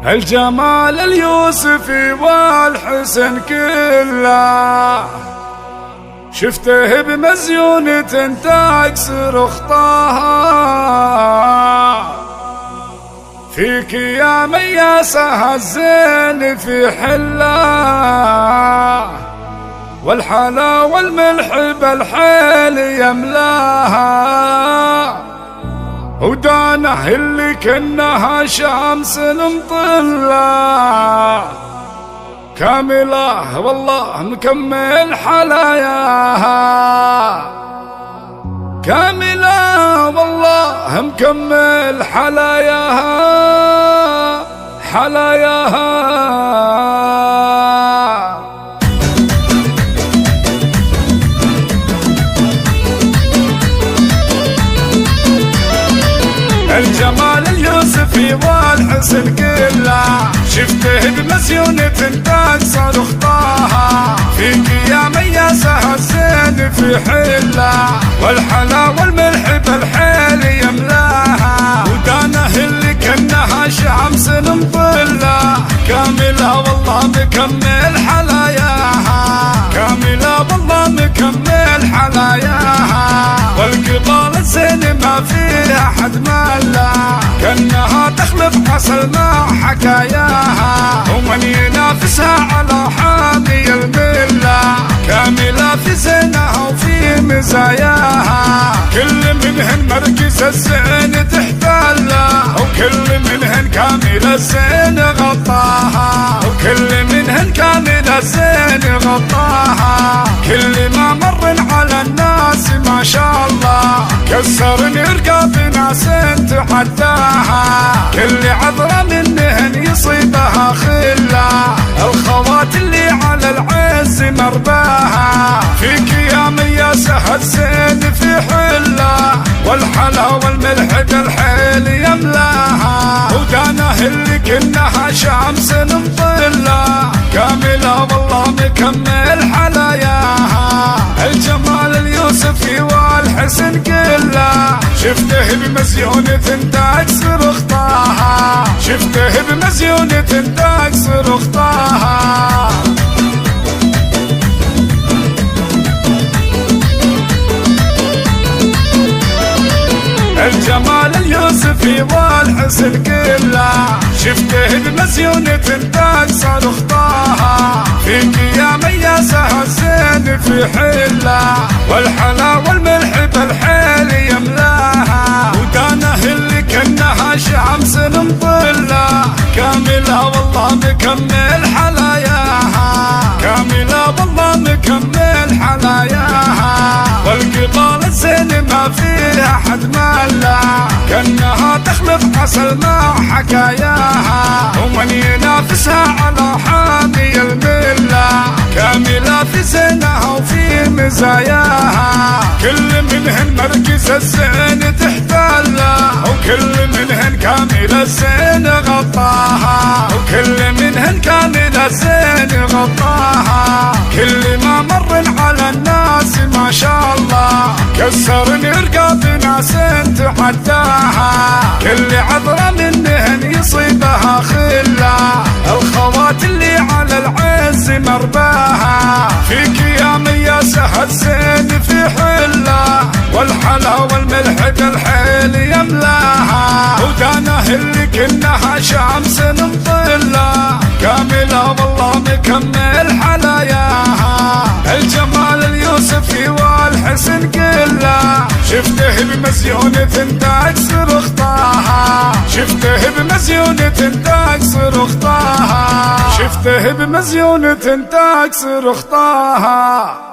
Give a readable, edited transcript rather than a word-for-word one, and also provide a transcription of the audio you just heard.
الجمال اليوسفي والحسن كله شفته بمزيونة تكسر خطاها، فيك يا مياسة الزين في حله، والحلا والملح بالحيل يملاها، ودانه اللي كنها شمس مطلة كاملة والله مكمل حلاياها، كاملة والله مكمل حلاياها حلاياها. الجمال اليوسفي والحسن كله شفته بمسيونة تكسر خطاها، فيك يا مياسة الزين في حله، والحلا والملح بالحيل يملاها، ودانه اللي كنها شمس مطلة كاملة والله مكمل حلاياها، كاملة والله مكمل حلاياها، والقبال الزين ما فيها حد ماله، كأنها تخلف عسل مع حكاياها، ومن ينافسها على حامي الملة، كاملة في زينها وفي مزاياها، كل منهن مركز الزين تحتله، وكل منهن كامل الزين غطاها، وكل منهن كامل الزين غطاها، كل ما مر على الناس ما شاء الله كسر رقاب ناس تحداها، كل عذرة منهن يصيبها خله، الخوات اللي على العز مرباها، فيك يا مياسة الزين في حله، والحلا والملح بالحيل يملاها، ودانه اللي كنها شمس مطلة كاملة والله مكمل حلاياها. الجمال اليوسفي والحسن كله شفته بمزيونة تكسر خطاها، شفته بمزيونة تكسر خطاها. الجمال اليوسفي والحسن كله شفته بمزيونة تكسر خطاها، فيك يا مياسة الزين في حله، والحلا والملح بالحيل يملاها، ودانه اللي كنها شمس مطلة كاملة والله مكمل حلاياها، كاملة والله مكمل حلاياها، والقبال الزين ما فيها حد ماله، كأنها تخلف عسل مع حكاياها، ومن ينافسها على حامي الملة، كاملة في زينها وفي مزاياها، كل منهن مركز الزين تحتله، وكل منهن كامل الزين غطاها، وكل منهن كامل الزين غطاها، كل ما مر على الناس ما شاء الله كسر رقاب ناس تحداها، كل عذرة منهن يصيبها خله، الخوات اللي على العز مرباها، فيك يا مياسة الزين في حله، والحلا والملح بالحيل يملاها، ودانه اللي كنها شمس مطلة كاملة والله مكمل حلاياها. الجمال اليوسفي والحسن كله شفته بمزيونة تكسر خطاها، شفته بمزيونة تكسر خطاها، شفته بمزيونة تكسر خطاها.